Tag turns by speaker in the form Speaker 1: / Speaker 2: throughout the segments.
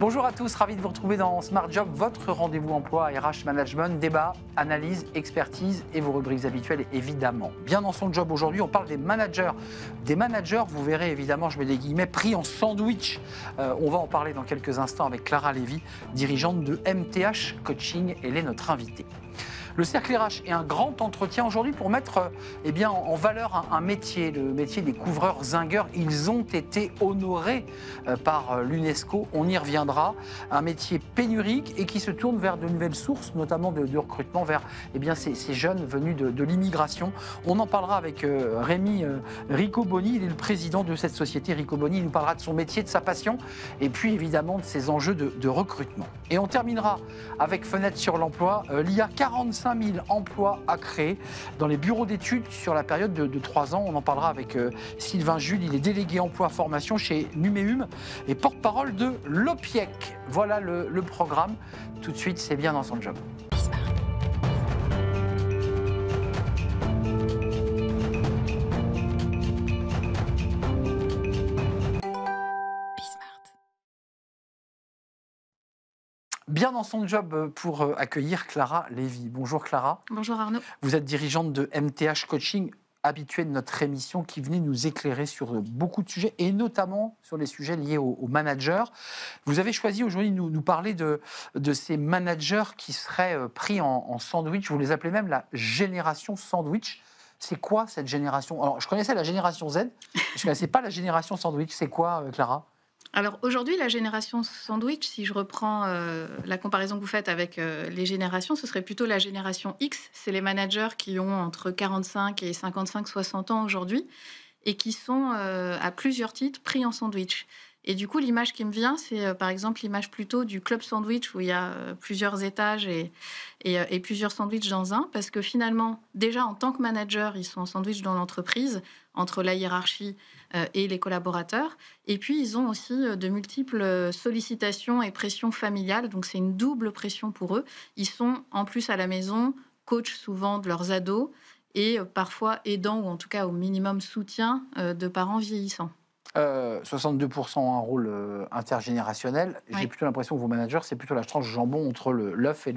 Speaker 1: Bonjour à tous, ravi de vous retrouver dans Smart Job, votre rendez-vous emploi RH Management, débat, analyse, expertise et vos rubriques habituelles évidemment. Bien dans son job aujourd'hui, on parle des managers. Des managers, vous verrez évidemment, je mets des guillemets, pris en sandwich. On va en parler dans quelques instants avec Clara Lévy, dirigeante de MTH Coaching. Elle est notre invitée. Le Cercle RH est un grand entretien aujourd'hui pour mettre en valeur un métier, le métier des couvreurs zingueurs. Ils ont été honorés par l'UNESCO, on y reviendra. Un métier pénurique et qui se tourne vers de nouvelles sources, notamment de recrutement vers ces jeunes venus de l'immigration. On en parlera avec Rémi Riccoboni, il est le président de cette société. Riccoboni, il nous parlera de son métier, de sa passion et puis évidemment de ses enjeux de recrutement. Et on terminera avec Fenêtre sur l'emploi. Il y a 45 000 emplois à créer dans les bureaux d'études sur la période de 3 ans. On en parlera avec Sylvain Jules, il est délégué emploi-formation chez Numéum et porte-parole de l'OPIEC. Voilà le programme. Tout de suite, c'est bien dans son job. Bien dans son job pour accueillir Clara Lévy. Bonjour Clara.
Speaker 2: Bonjour Arnaud.
Speaker 1: Vous êtes dirigeante de MTH Coaching, habituée de notre émission qui venait nous éclairer sur beaucoup de sujets et notamment sur les sujets liés aux managers. Vous avez choisi aujourd'hui de nous parler de ces managers qui seraient pris en sandwich. Vous les appelez même la génération sandwich. C'est quoi cette génération? Alors, je connaissais la génération Z, je ne connaissais pas la génération sandwich. C'est quoi, Clara?
Speaker 2: Alors aujourd'hui, la génération sandwich, si je reprends la comparaison que vous faites avec les générations, ce serait plutôt la génération X. C'est les managers qui ont entre 45 et 55-60 ans aujourd'hui et qui sont à plusieurs titres pris en sandwich. Et du coup, l'image qui me vient, c'est par exemple l'image plutôt du club sandwich où il y a plusieurs étages et plusieurs sandwichs dans un. Parce que finalement, déjà en tant que manager, ils sont en sandwich dans l'entreprise, entre la hiérarchie et les collaborateurs. Et puis, ils ont aussi de multiples sollicitations et pressions familiales. Donc, c'est une double pression pour eux. Ils sont en plus à la maison, coach souvent de leurs ados et parfois aidants ou en tout cas au minimum soutien de parents vieillissants.
Speaker 1: 62% ont un rôle intergénérationnel. J'ai
Speaker 2: Oui.
Speaker 1: plutôt l'impression que vos managers, c'est plutôt la tranche jambon entre l'œuf et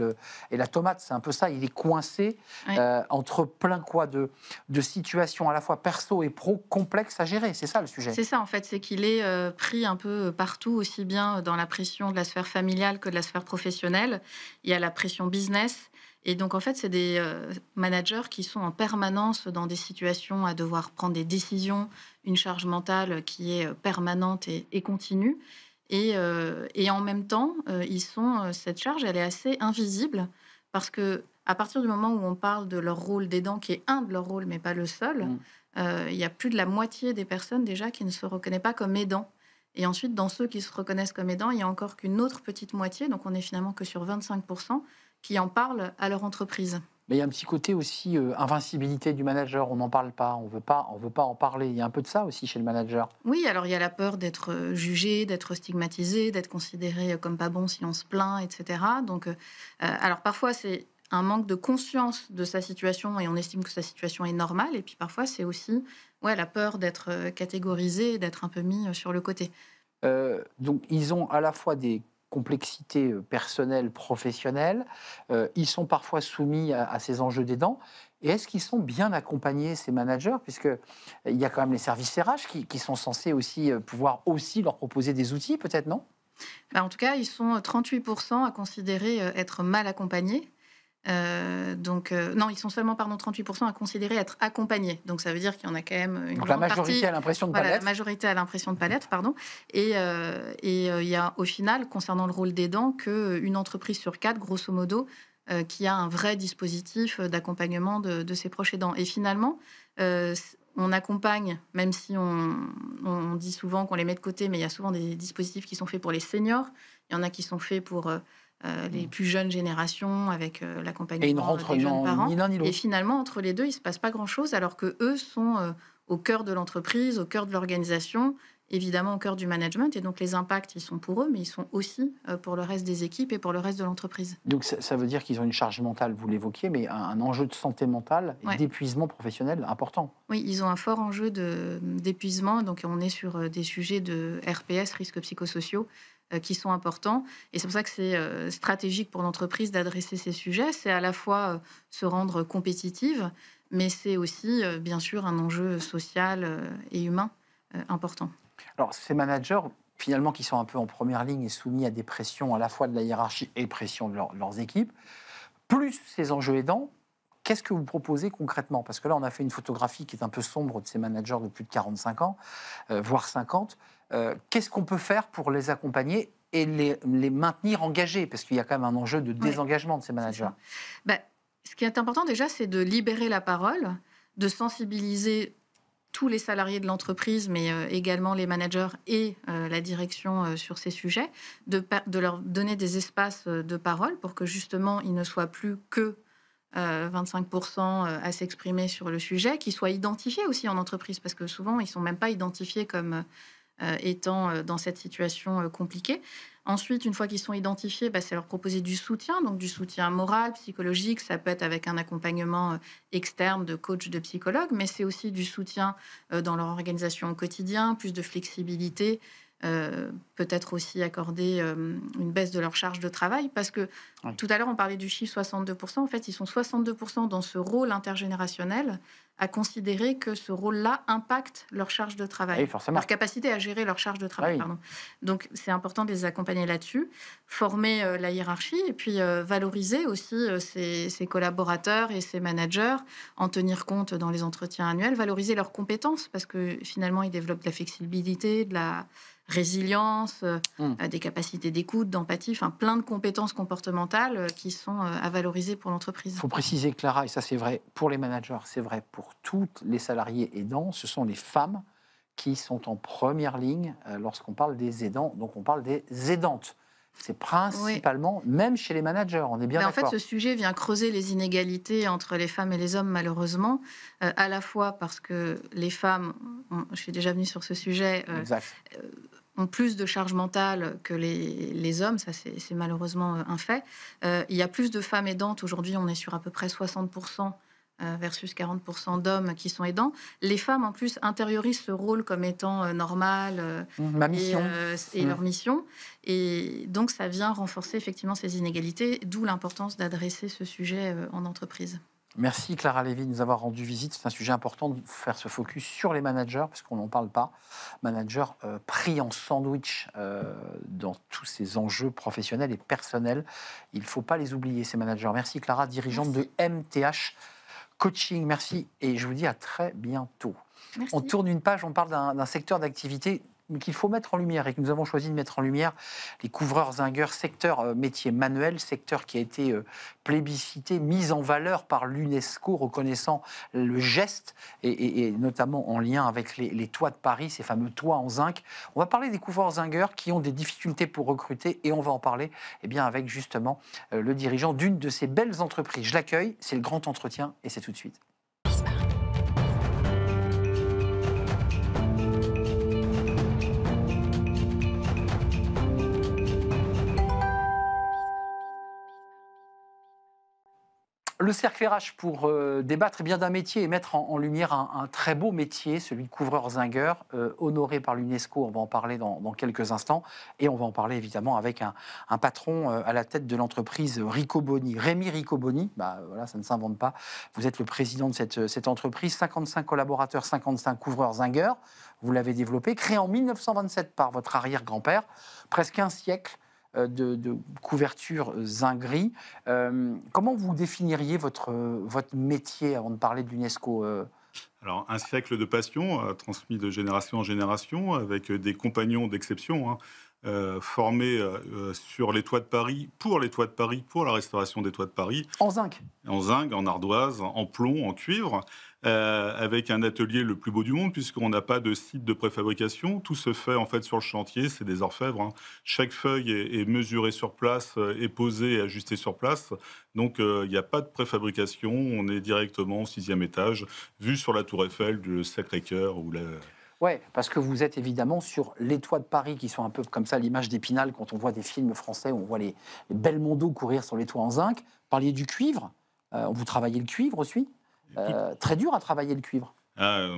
Speaker 1: la tomate. C'est un peu ça. Il est coincé
Speaker 2: Oui.
Speaker 1: entre plein de situations à la fois perso et pro complexes à gérer. C'est ça le sujet.
Speaker 2: C'est ça en fait, c'est qu'il est pris un peu partout, aussi bien dans la pression de la sphère familiale que de la sphère professionnelle. Il y a la pression business. Et donc, en fait, c'est des managers qui sont en permanence dans des situations à devoir prendre des décisions, une charge mentale qui est permanente et continue. Et en même temps, cette charge, elle est assez invisible parce que à partir du moment où on parle de leur rôle d'aidant, qui est un de leurs rôles, mais pas le seul, il y a plus de la moitié des personnes déjà qui ne se reconnaissent pas comme aidants. Et ensuite, dans ceux qui se reconnaissent comme aidants, il y a encore qu'une autre petite moitié, donc on est finalement que sur 25%, qui en parlent à leur entreprise.
Speaker 1: Mais il y a un petit côté aussi invincibilité du manager. On n'en parle pas. On veut pas en parler. Il y a un peu de ça aussi chez le manager.
Speaker 2: Oui, alors il y a la peur d'être jugé, d'être stigmatisé, d'être considéré comme pas bon si on se plaint, etc. Donc, alors parfois c'est un manque de conscience de sa situation et on estime que sa situation est normale. Et puis parfois c'est aussi la peur d'être catégorisé, d'être un peu mis sur le côté.
Speaker 1: Donc, ils ont à la fois des complexités personnelles, professionnelles. Ils sont parfois soumis à ces enjeux d'aidants. Et est-ce qu'ils sont bien accompagnés, ces managers? Puisqu'il y a quand même les services RH qui sont censés aussi pouvoir aussi leur proposer des outils, peut-être, non?
Speaker 2: En tout cas, ils sont 38% à considérer être mal accompagnés. Non, ils sont seulement 38% à considérer être accompagnés. Donc ça veut dire qu'il y en a quand même une
Speaker 1: Donc la
Speaker 2: grande
Speaker 1: majorité
Speaker 2: partie.
Speaker 1: a l'impression de ne pas
Speaker 2: La
Speaker 1: l'être.
Speaker 2: majorité a l'impression de ne pas l'être, pardon. Et il y a au final, concernant le rôle d'aidant, qu'une entreprise sur 4, grosso modo, qui a un vrai dispositif d'accompagnement de ses proches aidants. Et finalement, on accompagne, même si on dit souvent qu'on les met de côté, mais il y a souvent des dispositifs qui sont faits pour les seniors. Il y en a qui sont faits pour les plus jeunes générations, avec l'accompagnement des jeunes parents.
Speaker 1: Ni l'un ni l'autre.
Speaker 2: Et finalement, entre les deux, il ne se passe pas grand-chose, alors qu'eux sont au cœur de l'entreprise, au cœur de l'organisation, évidemment au cœur du management. Et donc, les impacts, ils sont pour eux, mais ils sont aussi pour le reste des équipes et pour le reste de l'entreprise.
Speaker 1: Donc ça veut dire qu'ils ont une charge mentale, vous l'évoquiez, mais un enjeu de santé mentale et d'épuisement professionnel important.
Speaker 2: Oui, ils ont un fort enjeu d'épuisement. Donc, on est sur des sujets de RPS, risques psychosociaux, qui sont importants. Et c'est pour ça que c'est stratégique pour l'entreprise d'adresser ces sujets. C'est à la fois se rendre compétitive, mais c'est aussi, bien sûr, un enjeu social et humain important.
Speaker 1: Alors, ces managers, finalement, qui sont un peu en première ligne et soumis à des pressions à la fois de la hiérarchie et pressions de leurs équipes, plus ces enjeux aidants, qu'est-ce que vous proposez concrètement? Parce que là, on a fait une photographie qui est un peu sombre de ces managers de plus de 45 ans, voire 50. Qu'est-ce qu'on peut faire pour les accompagner et les maintenir engagés? Parce qu'il y a quand même un enjeu de désengagement de ces managers.
Speaker 2: Bah, ce qui est important déjà, c'est de libérer la parole, de sensibiliser tous les salariés de l'entreprise, mais également les managers et la direction sur ces sujets, de leur donner des espaces de parole pour que justement ils ne soient plus que 25% à s'exprimer sur le sujet, qu'ils soient identifiés aussi en entreprise, parce que souvent ils ne sont même pas identifiés comme étant dans cette situation compliquée. Ensuite, une fois qu'ils sont identifiés, c'est leur proposer du soutien, donc du soutien moral, psychologique. Ça peut être avec un accompagnement externe de coach, de psychologue, mais c'est aussi du soutien dans leur organisation au quotidien, plus de flexibilité, peut-être aussi accorder une baisse de leur charge de travail, parce que tout à l'heure, on parlait du chiffre 62%. En fait, ils sont 62% dans ce rôle intergénérationnel à considérer que ce rôle-là impacte leur charge de travail, leur capacité à gérer leur charge de travail. Pardon. Donc, c'est important de les accompagner là-dessus, former la hiérarchie et puis valoriser aussi ces collaborateurs et ces managers, en tenir compte dans les entretiens annuels, valoriser leurs compétences, parce que finalement, ils développent de la flexibilité, de la résilience, des capacités d'écoute, d'empathie, enfin plein de compétences comportementales qui sont à valoriser pour l'entreprise.
Speaker 1: Il faut préciser, Clara, et ça c'est vrai pour les managers, c'est vrai pour tous les salariés aidants, ce sont les femmes qui sont en première ligne lorsqu'on parle des aidants, donc on parle des aidantes. C'est principalement, même chez les managers, on est bien d'accord.
Speaker 2: En fait, ce sujet vient creuser les inégalités entre les femmes et les hommes, malheureusement, à la fois parce que les femmes, je suis déjà venue sur ce sujet, ont plus de charge mentale que les hommes, ça c'est malheureusement un fait. Il y a plus de femmes aidantes, aujourd'hui on est sur à peu près 60%, versus 40% d'hommes qui sont aidants. Les femmes, en plus, intériorisent ce rôle comme étant normal
Speaker 1: ma mission.
Speaker 2: Et leur mission. Et donc, ça vient renforcer effectivement ces inégalités, d'où l'importance d'adresser ce sujet en entreprise.
Speaker 1: Merci Clara Lévy de nous avoir rendu visite. C'est un sujet important de faire ce focus sur les managers, parce qu'on n'en parle pas. Managers pris en sandwich dans tous ces enjeux professionnels et personnels. Il ne faut pas les oublier, ces managers. Merci Clara, dirigeante de MTH Coaching. Merci et je vous dis à très bientôt.
Speaker 2: Merci.
Speaker 1: On tourne une page, on parle d'un secteur d'activité qu'il faut mettre en lumière et que nous avons choisi de mettre en lumière, les couvreurs zingueurs, secteur métier manuel, secteur qui a été plébiscité, mis en valeur par l'UNESCO, reconnaissant le geste et notamment en lien avec les toits de Paris, ces fameux toits en zinc. On va parler des couvreurs zingueurs qui ont des difficultés pour recruter et on va en parler avec justement le dirigeant d'une de ces belles entreprises. Je l'accueille, c'est le grand entretien et c'est tout de suite. Le cercle RH pour débattre bien d'un métier et mettre en lumière un très beau métier, celui de couvreur zingueur, honoré par l'UNESCO. On va en parler dans quelques instants. Et on va en parler évidemment avec un patron à la tête de l'entreprise Ricoboni. Rémi Ricoboni, voilà, ça ne s'invente pas. Vous êtes le président de cette entreprise. 55 collaborateurs, 55 couvreurs zingueurs. Vous l'avez développé, créé en 1927 par votre arrière-grand-père. Presque un siècle de couverture zinguerie. Comment vous définiriez votre métier avant de parler de l'UNESCO
Speaker 3: Alors, un siècle de passion transmis de génération en génération avec des compagnons d'exception formés sur les toits de Paris, pour les toits de Paris, pour la restauration des toits de Paris.
Speaker 1: En zinc.
Speaker 3: En zinc, en ardoise, en plomb, en cuivre. Avec un atelier le plus beau du monde, puisqu'on n'a pas de site de préfabrication. Tout se fait en fait sur le chantier, c'est des orfèvres. Chaque feuille est mesurée sur place, est posée et ajustée sur place. Donc il n'y a pas de préfabrication, on est directement au 6e étage, vu sur la tour Eiffel du Sacré-Cœur.
Speaker 1: Oui, parce que vous êtes évidemment sur les toits de Paris, qui sont un peu comme ça l'image d'Épinal, quand on voit des films français où on voit les Belmondo courir sur les toits en zinc. Vous parliez du cuivre, vous travaillez le cuivre aussi. Très dur à travailler le cuivre.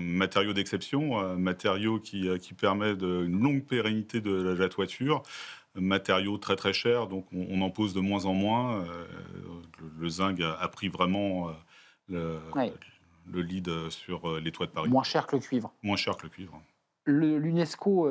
Speaker 3: Matériau d'exception, matériau qui permet une longue pérennité de la toiture. matériaux très très chers, donc on en pose de moins en moins. Le zinc a pris vraiment le,
Speaker 1: Ouais.
Speaker 3: le lead sur les toits de Paris.
Speaker 1: Moins cher que le cuivre.
Speaker 3: Moins cher que le cuivre.
Speaker 1: L'UNESCO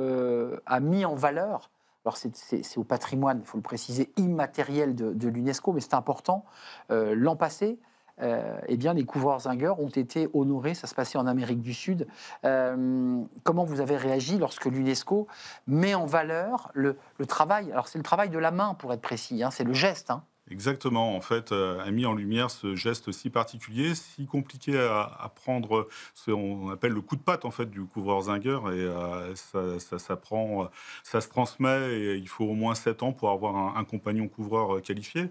Speaker 1: a mis en valeur, alors c'est au patrimoine, il faut le préciser, immatériel de l'UNESCO, mais c'est important. L'an passé, eh bien, les couvreurs zingueurs ont été honorés, ça se passait en Amérique du Sud. Comment vous avez réagi lorsque l'UNESCO met en valeur le travail, alors c'est le travail de la main pour être précis, hein, c'est le geste, hein.
Speaker 3: Exactement, en fait, a mis en lumière ce geste si particulier, si compliqué à prendre, ce on appelle le coup de patte en fait du couvreur zingueur et ça se transmet et il faut au moins 7 ans pour avoir un compagnon couvreur qualifié.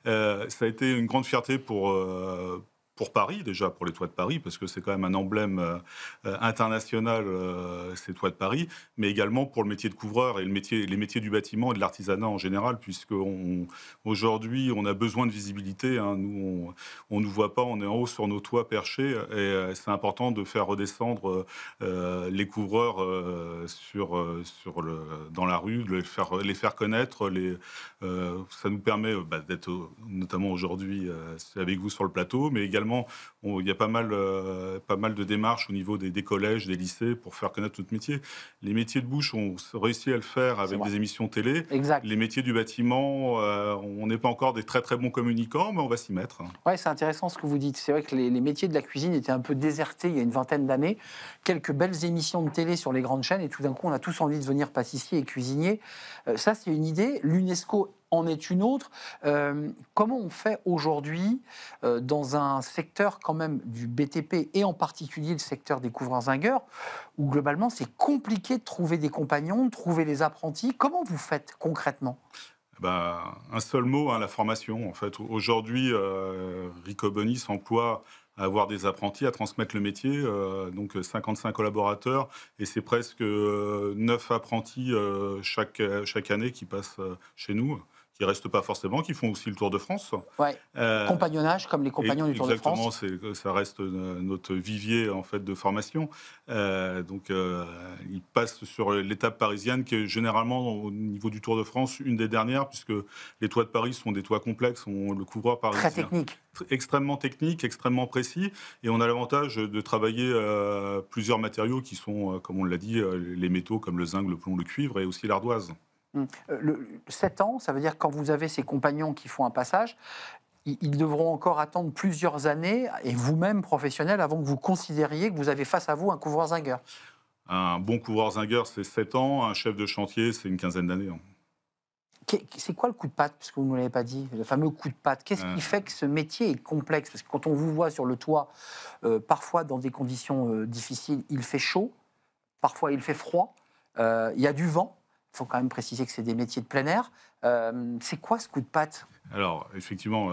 Speaker 3: Ça a été une grande fierté pour Paris, déjà pour les toits de Paris, parce que c'est quand même un emblème international, ces toits de Paris, mais également pour le métier de couvreur et les métiers du bâtiment et de l'artisanat en général, puisque aujourd'hui, on a besoin de visibilité. Hein. Nous, on ne nous voit pas, on est en haut sur nos toits perchés, et c'est important de faire redescendre les couvreurs dans la rue, de les faire connaître. Ça nous permet d'être, notamment aujourd'hui, avec vous sur le plateau, mais également, il y a pas mal de démarches au niveau des collèges, des lycées pour faire connaître notre métier. Les métiers de bouche, on réussit à le faire avec des émissions télé.
Speaker 1: Exact.
Speaker 3: Les métiers du bâtiment, on n'est pas encore des très très bons communicants, mais on va s'y mettre.
Speaker 1: Ouais, c'est intéressant ce que vous dites. C'est vrai que les métiers de la cuisine étaient un peu désertés il y a une vingtaine d'années. Quelques belles émissions de télé sur les grandes chaînes et tout d'un coup, on a tous envie de devenir pâtissier et cuisinier. Ça, c'est une idée. L'UNESCO en est une autre. Comment on fait aujourd'hui dans un secteur quand même du BTP et en particulier le secteur des couvreurs zingueurs où globalement c'est compliqué de trouver des compagnons, de trouver des apprentis. Comment vous faites concrètement ?
Speaker 3: Un seul mot, hein, la formation. En fait, aujourd'hui, Riccoboni s'emploie à avoir des apprentis, à transmettre le métier, donc 55 collaborateurs, et c'est presque 9 apprentis chaque année qui passent chez nous, qui restent pas forcément, qui font aussi le Tour de France.
Speaker 1: Ouais.
Speaker 3: Euh,
Speaker 1: Compagnonnage comme les compagnons du Tour de
Speaker 3: Exactement,
Speaker 1: France.
Speaker 3: ça reste notre vivier en fait de formation. Il passe sur l'étape parisienne qui est généralement au niveau du Tour de France une des dernières, puisque les toits de Paris sont des toits complexes. Le couvreur parisien
Speaker 1: Très technique.
Speaker 3: extrêmement technique, extrêmement précis, et on a l'avantage de travailler plusieurs matériaux qui sont, comme on l'a dit, les métaux comme le zinc, le plomb, le cuivre et aussi l'ardoise.
Speaker 1: 7 ans, ça veut dire que quand vous avez ces compagnons qui font un passage, ils devront encore attendre plusieurs années, et vous-même, professionnel, avant que vous considériez que vous avez face à vous un couvreur zingueur.
Speaker 3: Un bon couvreur zingueur, c'est 7 ans, un chef de chantier, c'est une quinzaine d'années.
Speaker 1: C'est quoi le coup de patte, puisque vous ne me l'avez pas dit, le fameux coup de patte? Qu'est-ce qui fait que ce métier est complexe? Parce que quand on vous voit sur le toit, parfois dans des conditions difficiles, il fait chaud, parfois il fait froid, il y a du vent. Il faut quand même préciser que c'est des métiers de plein air. C'est quoi ce coup de patte?
Speaker 3: Alors, effectivement,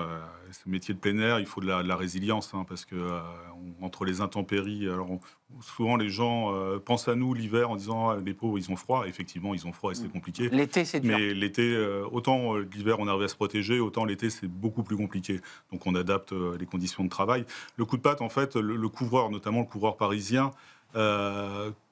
Speaker 3: ce métier de plein air, il faut de la résilience, hein, parce que entre les intempéries, souvent les gens pensent à nous l'hiver en disant les pauvres, ils ont froid. Effectivement, ils ont froid et c'est compliqué.
Speaker 1: L'été, c'est dur.
Speaker 3: Mais l'été, autant l'hiver, on arrive à se protéger, autant l'été, c'est beaucoup plus compliqué. Donc, on adapte les conditions de travail. Le coup de patte, en fait, le couvreur, notamment le couvreur parisien,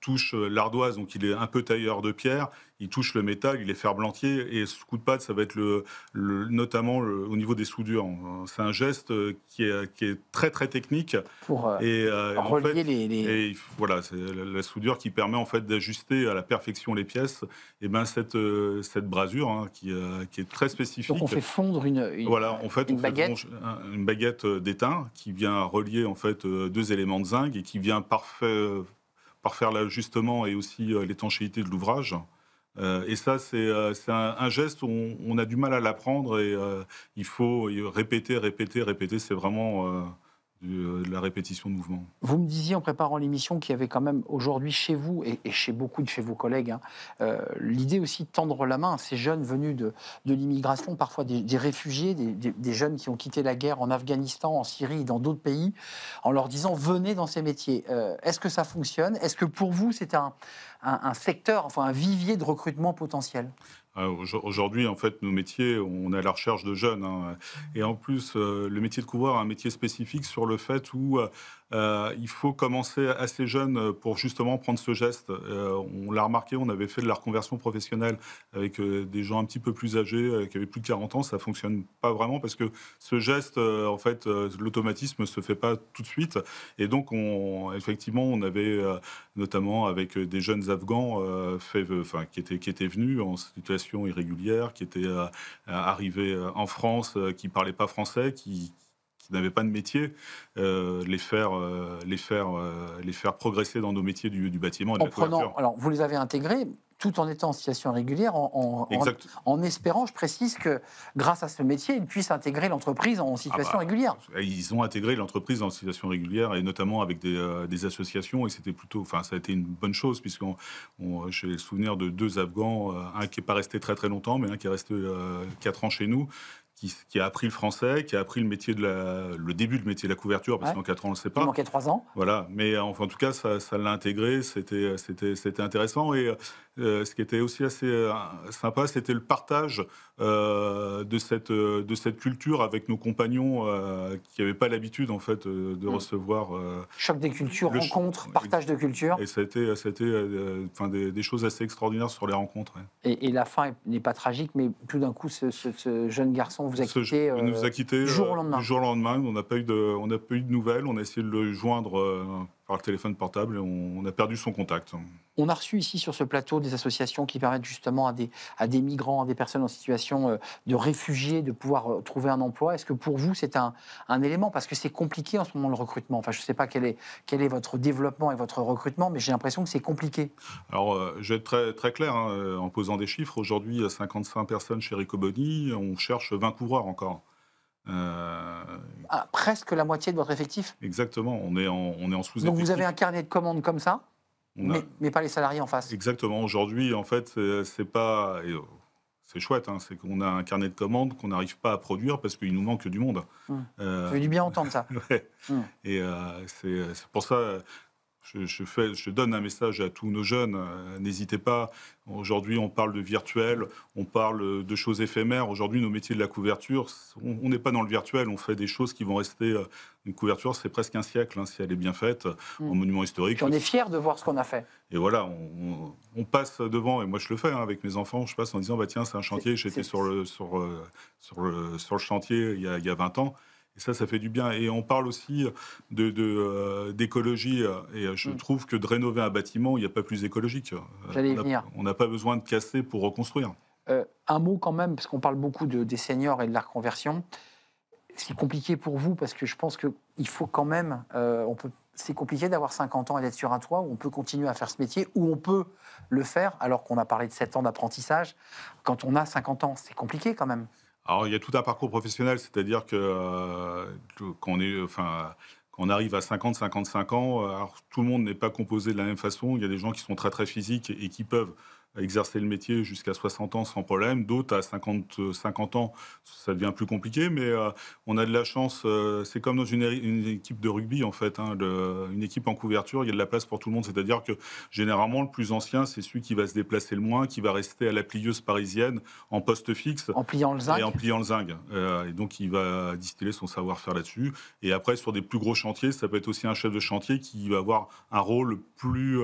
Speaker 3: touche l'ardoise, donc il est un peu tailleur de pierre, il touche le métal, il est ferblantier, et ce coup de patte, ça va être notamment au niveau des soudures. C'est un geste qui est très très technique.
Speaker 1: Pour
Speaker 3: relier voilà, c'est la soudure qui permet en fait d'ajuster à la perfection les pièces. Et cette brasure, hein, qui est très spécifique.
Speaker 1: Donc on fait fondre une baguette.
Speaker 3: Une baguette d'étain qui vient relier en fait deux éléments de zinc et qui vient parfaire l'ajustement et aussi l'étanchéité de l'ouvrage. Et ça, c'est un geste où on a du mal à l'apprendre et il faut répéter. C'est vraiment de la répétition de mouvement.
Speaker 1: Vous me disiez en préparant l'émission qu'il y avait quand même aujourd'hui chez vous et chez beaucoup de vos collègues l'idée aussi de tendre la main à ces jeunes venus de l'immigration, parfois des réfugiés, des jeunes qui ont quitté la guerre en Afghanistan, en Syrie, dans d'autres pays, en leur disant venez dans ces métiers. Est-ce que ça fonctionne? Est-ce que pour vous c'est un secteur, enfin un vivier de recrutement potentiel?
Speaker 3: Aujourd'hui, en fait, nos métiers, on est à la recherche de jeunes. Hein. Et en plus, le métier de couvreur est un métier spécifique sur le fait où il faut commencer assez jeune pour justement prendre ce geste. On l'a remarqué, on avait fait de la reconversion professionnelle avec des gens un petit peu plus âgés, qui avaient plus de 40 ans. Ça fonctionne pas vraiment parce que ce geste, en fait, l'automatisme se fait pas tout de suite. Et donc, effectivement, on avait notamment avec des jeunes Afghans qui étaient venus en situation irrégulière, qui étaient arrivés en France, qui parlaient pas français, qui n'avaient pas de métier, les faire progresser dans nos métiers du bâtiment et de la couverture.
Speaker 1: Alors, vous les avez intégrés tout en étant en situation régulière, en espérant, je précise, que grâce à ce métier, ils puissent intégrer l'entreprise en situation régulière.
Speaker 3: Ils ont intégré l'entreprise en situation régulière, et notamment avec des associations, et c'était plutôt, ça a été une bonne chose, puisque j'ai le souvenir de 2 Afghans, un qui n'est pas resté très très longtemps, mais un qui est resté 4 ans chez nous, qui a appris le français, qui a appris le début du métier de la couverture, parce qu'en 4 ans, on ne le sait pas.
Speaker 1: Il manquait 3 ans.
Speaker 3: Voilà, mais enfin, en tout cas, ça l'a intégré, c'était intéressant. Et ce qui était aussi assez sympa, c'était le partage de cette culture avec nos compagnons qui n'avaient pas l'habitude, en fait, de recevoir...
Speaker 1: Choc des cultures, rencontres, partage de culture.
Speaker 3: Et ça a été des choses assez extraordinaires sur les rencontres. Ouais.
Speaker 1: Et la fin n'est pas tragique, mais tout d'un coup, ce jeune garçon vous a quitté,
Speaker 3: nous a quitté
Speaker 1: du jour au lendemain.
Speaker 3: Du jour au lendemain. On n'a pas eu de nouvelles. On a essayé de le joindre par le téléphone portable et on a perdu son contact.
Speaker 1: On a reçu ici sur ce plateau des associations qui permettent justement à des migrants, à des personnes en situation de réfugiés, de pouvoir trouver un emploi. Est-ce que pour vous, c'est un élément? Parce que c'est compliqué en ce moment le recrutement. Enfin, je ne sais pas quel est votre développement et votre recrutement, mais j'ai l'impression que c'est compliqué.
Speaker 3: Alors, je vais être très, très clair en posant des chiffres. Aujourd'hui, il y a 55 personnes chez Ricoboni. On cherche 20 couvreurs encore.
Speaker 1: Presque la moitié de votre effectif?
Speaker 3: Exactement, on est en sous-effectif.
Speaker 1: Donc vous avez un carnet de commandes comme ça, mais pas les salariés en face?
Speaker 3: Exactement, aujourd'hui en fait c'est chouette, c'est qu'on a un carnet de commandes qu'on n'arrive pas à produire parce qu'il nous manque du monde.
Speaker 1: Ça fait du bien entendre ça.
Speaker 3: Ouais. Et c'est pour ça... Je donne un message à tous nos jeunes, n'hésitez pas. Aujourd'hui, on parle de virtuel, on parle de choses éphémères. Aujourd'hui, nos métiers de la couverture, on n'est pas dans le virtuel, on fait des choses qui vont rester... Une couverture, c'est presque un siècle, si elle est bien faite, en monument historique.
Speaker 1: Puis on est fiers de voir ce qu'on a fait.
Speaker 3: Et voilà, on passe devant, et moi je le fais avec mes enfants, je passe en disant, tiens, c'est un chantier, j'étais sur le chantier il y a 20 ans. Et ça fait du bien. Et on parle aussi d'écologie. Et je trouve que de rénover un bâtiment, il n'y a pas plus écologique.
Speaker 1: J'allais y venir.
Speaker 3: On n'a pas besoin de casser pour reconstruire.
Speaker 1: Un mot quand même, parce qu'on parle beaucoup des seniors et de la reconversion. C'est compliqué pour vous, parce que je pense qu'il faut quand même... c'est compliqué d'avoir 50 ans et d'être sur un toit, où on peut continuer à faire ce métier, où on peut le faire, alors qu'on a parlé de 7 ans d'apprentissage. Quand on a 50 ans, c'est compliqué quand même.
Speaker 3: Alors, il y a tout un parcours professionnel, c'est-à-dire que quand on arrive à 50, 55 ans, alors, tout le monde n'est pas composé de la même façon. Il y a des gens qui sont très, très physiques et qui peuvent exercer le métier jusqu'à 60 ans sans problème. D'autres, à 50 ans, ça devient plus compliqué, mais on a de la chance. C'est comme dans une équipe de rugby, en fait. Une équipe en couverture, il y a de la place pour tout le monde. C'est-à-dire que, généralement, le plus ancien, c'est celui qui va se déplacer le moins, qui va rester à la plieuse parisienne, en poste fixe.
Speaker 1: En pliant le zinc.
Speaker 3: Et en pliant le zinc. Et donc, il va distiller son savoir-faire là-dessus. Et après, sur des plus gros chantiers, ça peut être aussi un chef de chantier qui va avoir un rôle plus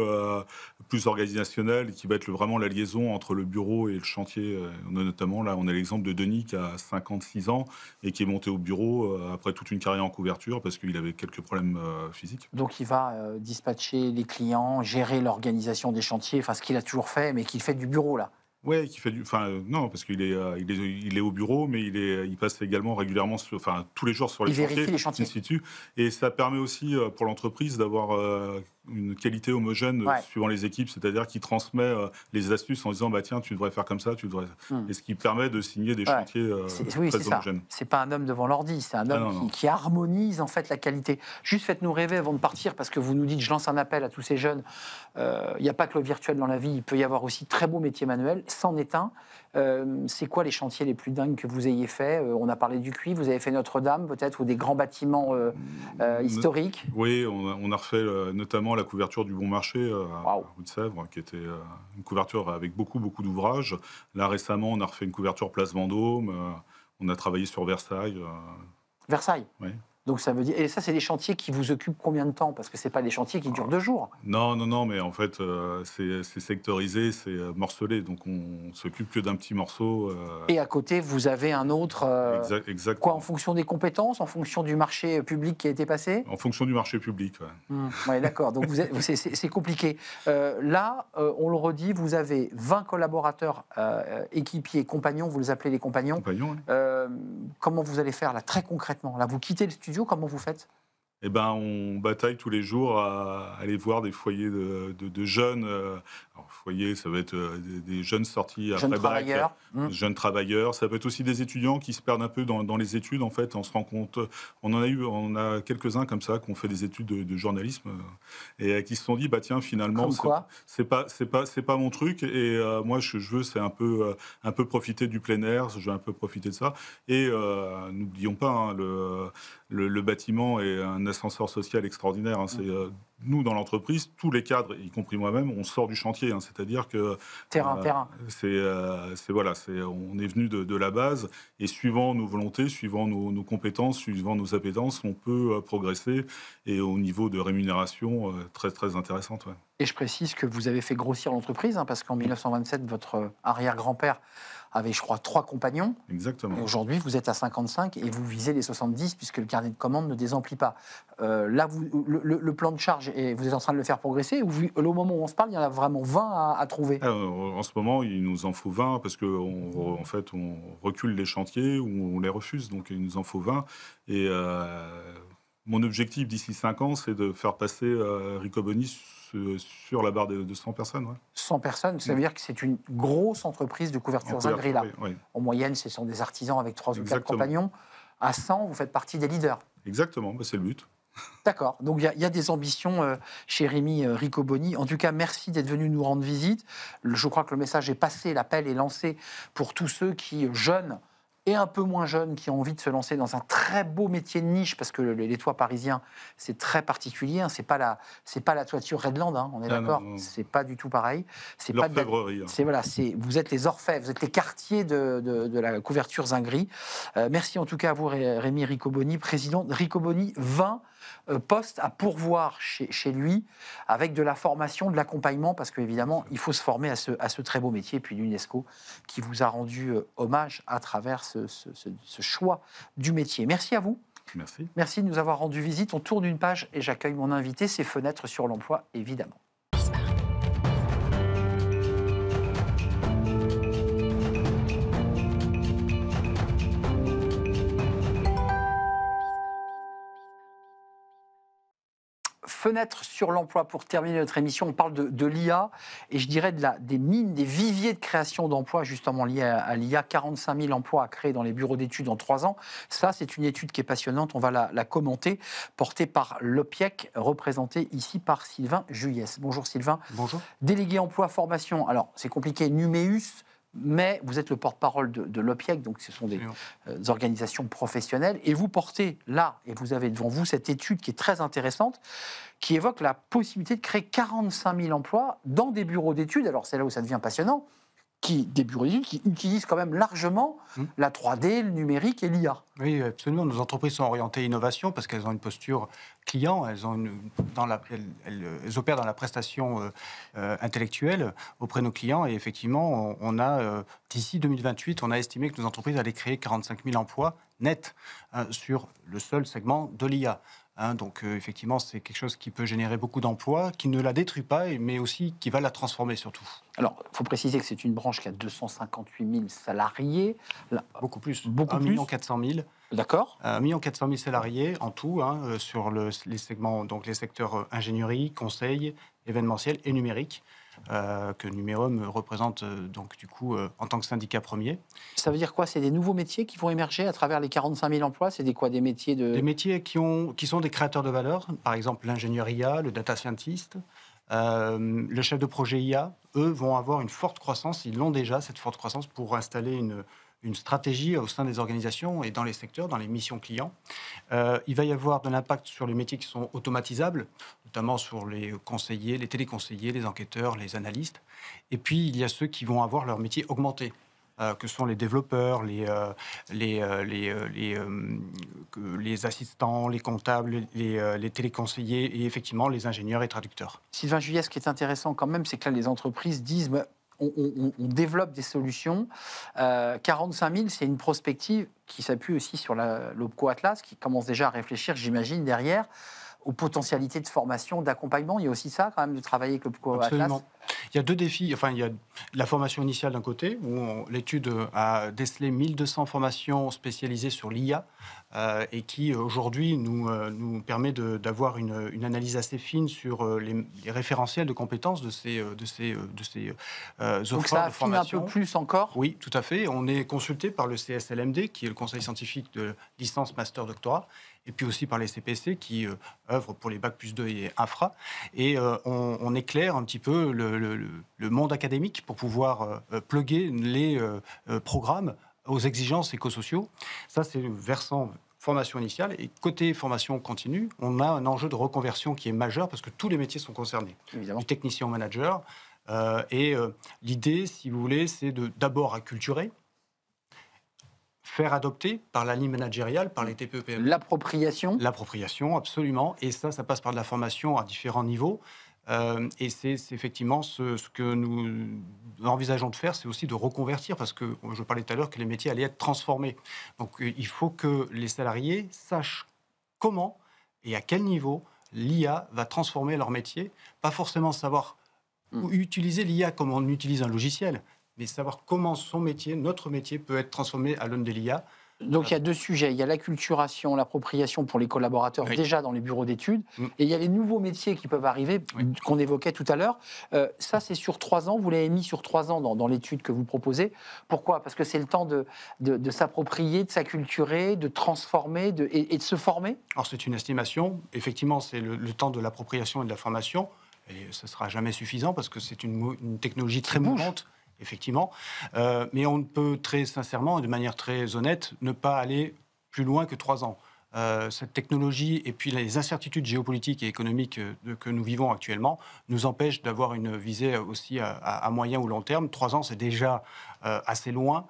Speaker 3: organisationnel, qui va être vraiment la liaison entre le bureau et le chantier. Notamment, là, on a l'exemple de Denis qui a 56 ans et qui est monté au bureau après toute une carrière en couverture parce qu'il avait quelques problèmes physiques.
Speaker 1: Donc, il va dispatcher les clients, gérer l'organisation des chantiers, enfin, ce qu'il a toujours fait, mais qu'il fait du bureau, là.
Speaker 3: Oui, qui fait non, parce qu'il est au bureau, mais il passe également régulièrement, tous les jours sur les chantiers.
Speaker 1: Il vérifie les chantiers.
Speaker 3: Et ça permet aussi pour l'entreprise d'avoir une qualité homogène suivant les équipes, c'est-à-dire qu'il transmet les astuces en disant tiens, tu devrais faire comme ça, tu devrais. Et ce qui permet de signer des chantiers très homogènes.
Speaker 1: C'est pas un homme devant l'ordi, c'est un homme qui harmonise en fait la qualité. Juste faites-nous rêver avant de partir, parce que vous nous dites, je lance un appel à tous ces jeunes. Il n'y a pas que le virtuel dans la vie, il peut y avoir aussi très beaux métiers manuels. C'en est un. C'est quoi les chantiers les plus dingues que vous ayez fait? On a parlé du Cuivre, vous avez fait Notre-Dame peut-être, ou des grands bâtiments historiques?
Speaker 3: Oui, on a refait notamment la couverture du Bon Marché à Rue-de-Sèvres, qui était une couverture avec beaucoup d'ouvrages. Là récemment, on a refait une couverture Place Vendôme, on a travaillé sur Versailles.
Speaker 1: Versailles?
Speaker 3: Oui.
Speaker 1: Donc ça veut dire, et ça c'est des chantiers qui vous occupent combien de temps? Parce que c'est pas des chantiers qui durent 2 jours.
Speaker 3: Non, mais en fait, c'est sectorisé, c'est morcelé, donc on s'occupe que d'un petit morceau.
Speaker 1: Et à côté, vous avez un autre.
Speaker 3: Exact.
Speaker 1: Quoi, en fonction des compétences, en fonction du marché public qui a été passé?
Speaker 3: En fonction du marché public, ouais.
Speaker 1: Oui, d'accord. Donc c'est compliqué. Là, on le redit, vous avez 20 collaborateurs, équipiers, compagnons, vous les appelez les compagnons.
Speaker 3: Compagnon, ouais.
Speaker 1: Comment vous allez faire là, très concrètement? Là, vous quittez le studio, comment vous faites?
Speaker 3: Eh ben, on bataille tous les jours à aller voir des foyers de jeunes. Alors, foyers, ça va être des jeunes sortis après
Speaker 1: Jeunes
Speaker 3: bac,
Speaker 1: travailleurs.
Speaker 3: jeunes travailleurs. Ça peut être aussi des étudiants qui se perdent un peu dans les études. En fait, on se rend compte. On a quelques-uns comme ça qui ont fait des études de journalisme et qui se sont dit, bah tiens, finalement,
Speaker 1: Comme quoi
Speaker 3: c'est pas mon truc. Et moi, je veux, c'est un peu profiter du plein air. Je veux un peu profiter de ça. Et n'oublions pas, hein, le bâtiment est un ascenseur social extraordinaire. Hein. C'est nous dans l'entreprise, tous les cadres, y compris moi-même, on sort du chantier. Hein. C'est-à-dire que
Speaker 1: terrain.
Speaker 3: on est venu de la base et suivant nos volontés, suivant nos compétences, suivant nos appétences, on peut progresser et au niveau de rémunération très très intéressante. Ouais.
Speaker 1: Et je précise que vous avez fait grossir l'entreprise, hein, parce qu'en 1927, votre arrière-grand-père avait, je crois, 3 compagnons.
Speaker 3: Exactement.
Speaker 1: Et aujourd'hui, vous êtes à 55 et vous visez les 70 puisque le carnet de commande ne désemplit pas. Là, le plan de charge, et vous êtes en train de le faire progresser, ou au moment où on se parle, il y en a vraiment 20 à trouver?
Speaker 3: En ce moment, il nous en faut 20 parce qu'en fait, on recule les chantiers ou on les refuse. Donc, il nous en faut 20. Et mon objectif d'ici 5 ans, c'est de faire passer Riccoboni sur la barre de 100 personnes. Ouais.
Speaker 1: 100 personnes, ça veut dire que c'est une grosse entreprise de couverture Zingri, là.
Speaker 3: Oui.
Speaker 1: En moyenne, ce sont des artisans avec 3 ou 4
Speaker 3: Exactement.
Speaker 1: compagnons. À 100, vous faites partie des leaders.
Speaker 3: Exactement, c'est le but.
Speaker 1: D'accord. Donc il y a des ambitions chez Rémi Riccoboni. En tout cas, merci d'être venu nous rendre visite. Je crois que le message est passé, l'appel est lancé pour tous ceux qui, jeunes et un peu moins jeunes, qui ont envie de se lancer dans un très beau métier de niche, parce que les toits parisiens, c'est très particulier. Hein. C'est pas la toiture Redland, hein, on est d'accord. C'est pas du tout pareil. C'est pas
Speaker 3: l'orfèvrerie.
Speaker 1: vous êtes les orfèvres, vous êtes les quartiers de la couverture Zingri. Merci en tout cas à vous, Rémi Riccoboni, président de Riccoboni. 20 postes à pourvoir chez lui, avec de la formation, de l'accompagnement, parce qu'évidemment, il faut se former à ce très beau métier, puis l'UNESCO qui vous a rendu hommage à travers ce choix du métier. Merci à vous.
Speaker 3: Merci.
Speaker 1: Merci de nous avoir rendu visite. On tourne une page et j'accueille mon invité, c'est Fenêtres sur l'emploi, évidemment. Fenêtre sur l'emploi, pour terminer notre émission, on parle de l'IA et je dirais des mines, des viviers de création d'emplois justement liés à l'IA. 45 000 emplois à créer dans les bureaux d'études en 3 ans. Ça, c'est une étude qui est passionnante, on va la commenter, portée par l'OPIEC, représentée ici par Sylvain Juillès. Bonjour Sylvain.
Speaker 4: Bonjour.
Speaker 1: Délégué emploi formation, alors c'est compliqué, Numéus, mais vous êtes le porte-parole de l'OPIEC, donc ce sont des organisations professionnelles, et vous portez là, et vous avez devant vous cette étude qui est très intéressante, qui évoque la possibilité de créer 45 000 emplois dans des bureaux d'études, alors c'est là où ça devient passionnant, des bureaux d'études qui utilisent quand même largement la 3D, le numérique et l'IA.
Speaker 4: Oui, absolument. Nos entreprises sont orientées innovation parce qu'elles ont une posture client, elles opèrent dans la prestation intellectuelle auprès de nos clients. Et effectivement, d'ici 2028, on a estimé que nos entreprises allaient créer 45 000 emplois nets sur le seul segment de l'IA. Donc, effectivement, c'est quelque chose qui peut générer beaucoup d'emplois, qui ne la détruit pas, mais aussi qui va la transformer surtout.
Speaker 1: Alors, il faut préciser que c'est une branche qui a 258 000 salariés.
Speaker 4: Beaucoup plus.
Speaker 1: Beaucoup plus.
Speaker 4: 1 400 000.
Speaker 1: D'accord.
Speaker 4: 1 400 000 salariés en tout, sur les segments, donc les secteurs ingénierie, conseil, événementiel et numérique. Que Numéum représente donc du coup en tant que syndicat premier.
Speaker 1: Ça veut dire quoi? C'est des nouveaux métiers qui vont émerger à travers les 45 000 emplois? C'est des métiers de...
Speaker 4: Des métiers qui sont des créateurs de valeur, par exemple l'ingénieur IA, le data scientist, le chef de projet IA. Eux vont avoir une forte croissance, ils l'ont déjà cette forte croissance pour installer une stratégie au sein des organisations et dans les secteurs, dans les missions clients. Il va y avoir de l'impact sur les métiers qui sont automatisables, notamment sur les conseillers, les téléconseillers, les enquêteurs, les analystes. Et puis, il y a ceux qui vont avoir leur métier augmenté. que sont les développeurs, les assistants, les comptables, les téléconseillers et effectivement les ingénieurs et traducteurs.
Speaker 1: Sylvain Juillet, ce qui est intéressant quand même, c'est que là, les entreprises disent on développe des solutions. 45 000, c'est une prospective qui s'appuie aussi sur l'Opco Atlas, qui commence déjà à réfléchir, j'imagine, derrière, aux potentialités de formation, d'accompagnement. Il y a aussi ça, quand même, de travailler avec l'Opco Atlas.
Speaker 4: Il y a deux défis. Enfin, il y a la formation initiale d'un côté, où l'étude a décelé 1200 formations spécialisées sur l'IA et qui, aujourd'hui, nous permet d'avoir une analyse assez fine sur les référentiels de compétences de ces offres
Speaker 1: Donc ça
Speaker 4: de
Speaker 1: affine
Speaker 4: formation.
Speaker 1: un peu plus encore.
Speaker 4: Oui, tout à fait. On est consulté par le CSLMD, qui est le Conseil scientifique de licence, master, doctorat, et puis aussi par les CPC, qui œuvrent pour les Bac plus 2 et infra. Et on éclaire un petit peu le monde académique pour pouvoir plugger les programmes aux exigences écosociaux. Ça, c'est le versant formation initiale. Et côté formation continue, on a un enjeu de reconversion qui est majeur parce que tous les métiers sont concernés.
Speaker 1: Évidemment.
Speaker 4: Du technicien au manager. L'idée, si vous voulez, c'est d'abord acculturer, faire adopter par la ligne managériale, par les TPE-PME.
Speaker 1: L'appropriation.
Speaker 4: L'appropriation, absolument. Et ça passe par de la formation à différents niveaux. Et c'est effectivement ce que nous envisageons de faire, c'est aussi de reconvertir, parce que je parlais tout à l'heure que les métiers allaient être transformés. Donc il faut que les salariés sachent comment et à quel niveau l'IA va transformer leur métier. Pas forcément savoir utiliser l'IA comme on utilise un logiciel, mais savoir comment son métier, notre métier, peut être transformé à l'aune de l'IA.
Speaker 1: Donc il y a deux sujets, il y a l'acculturation, l'appropriation pour les collaborateurs déjà dans les bureaux d'études, et il y a les nouveaux métiers qui peuvent arriver, qu'on évoquait tout à l'heure. Ça c'est sur 3 ans, vous l'avez mis sur 3 ans dans l'étude que vous proposez. Pourquoi ? Parce que c'est le temps de s'approprier, de s'acculturer, de transformer et de se former.
Speaker 4: Alors c'est une estimation, effectivement c'est le temps de l'appropriation et de la formation, et ce ne sera jamais suffisant parce que c'est une technologie très mouvante. Effectivement, mais on peut très sincèrement et de manière très honnête ne pas aller plus loin que 3 ans. Cette technologie et puis les incertitudes géopolitiques et économiques que nous vivons actuellement nous empêchent d'avoir une visée aussi à moyen ou long terme. 3 ans, c'est déjà assez loin.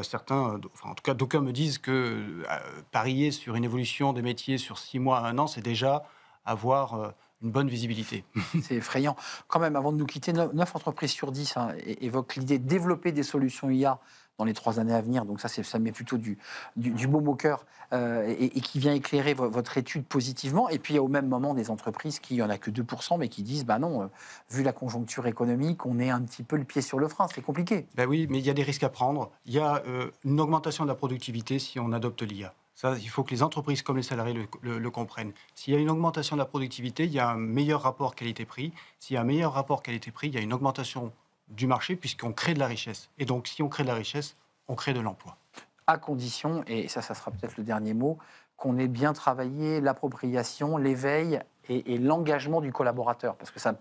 Speaker 4: Certains, enfin, en tout cas d'aucuns me disent que parier sur une évolution des métiers sur 6 mois à 1 an, c'est déjà avoir une bonne visibilité.
Speaker 1: C'est effrayant. Quand même, avant de nous quitter, 9 entreprises sur 10 évoquent l'idée de développer des solutions IA dans les 3 années à venir. Donc ça met plutôt du baume au cœur et qui vient éclairer votre étude positivement. Et puis, il y a au même moment des entreprises qui, il n'y en a que 2%, mais qui disent, bah non, vu la conjoncture économique, on est un petit peu le pied sur le frein. C'est compliqué.
Speaker 4: Ben oui, mais il y a des risques à prendre. Il y a une augmentation de la productivité si on adopte l'IA. Ça, il faut que les entreprises comme les salariés le comprennent. S'il y a une augmentation de la productivité, il y a un meilleur rapport qualité-prix. S'il y a un meilleur rapport qualité-prix, il y a une augmentation du marché puisqu'on crée de la richesse. Et donc, si on crée de la richesse, on crée de l'emploi.
Speaker 1: À condition, et ça sera peut-être le dernier mot, qu'on ait bien travaillé l'appropriation, l'éveil et l'engagement du collaborateur, parce que ça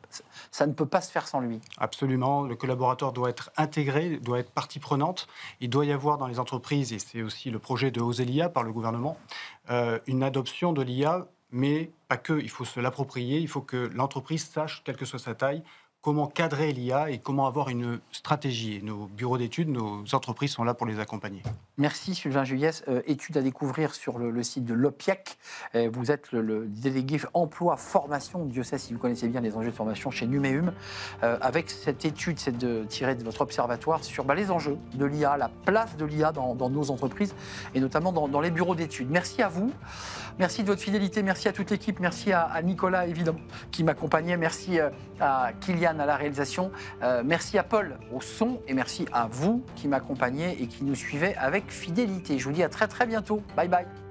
Speaker 1: ne peut pas se faire sans lui.
Speaker 4: Absolument, le collaborateur doit être intégré, doit être partie prenante. Il doit y avoir dans les entreprises, et c'est aussi le projet de Oser l'IA par le gouvernement, une adoption de l'IA, mais pas que, il faut se l'approprier, il faut que l'entreprise sache, quelle que soit sa taille, comment cadrer l'IA et comment avoir une stratégie. Et nos bureaux d'études, nos entreprises sont là pour les accompagner.
Speaker 1: Merci Sylvain Juillet. Étude à découvrir sur le site de l'OPIEC. Vous êtes le délégué emploi formation, Dieu sait si vous connaissez bien les enjeux de formation chez Numéum, avec cette étude, c'est de tirer de votre observatoire sur les enjeux de l'IA, la place de l'IA dans nos entreprises et notamment dans les bureaux d'études. Merci à vous. Merci de votre fidélité, merci à toute l'équipe, merci à Nicolas évidemment qui m'accompagnait, merci à Kylian à la réalisation, merci à Paul au son et merci à vous qui m'accompagnez et qui nous suivez avec fidélité. Je vous dis à très très bientôt. Bye bye.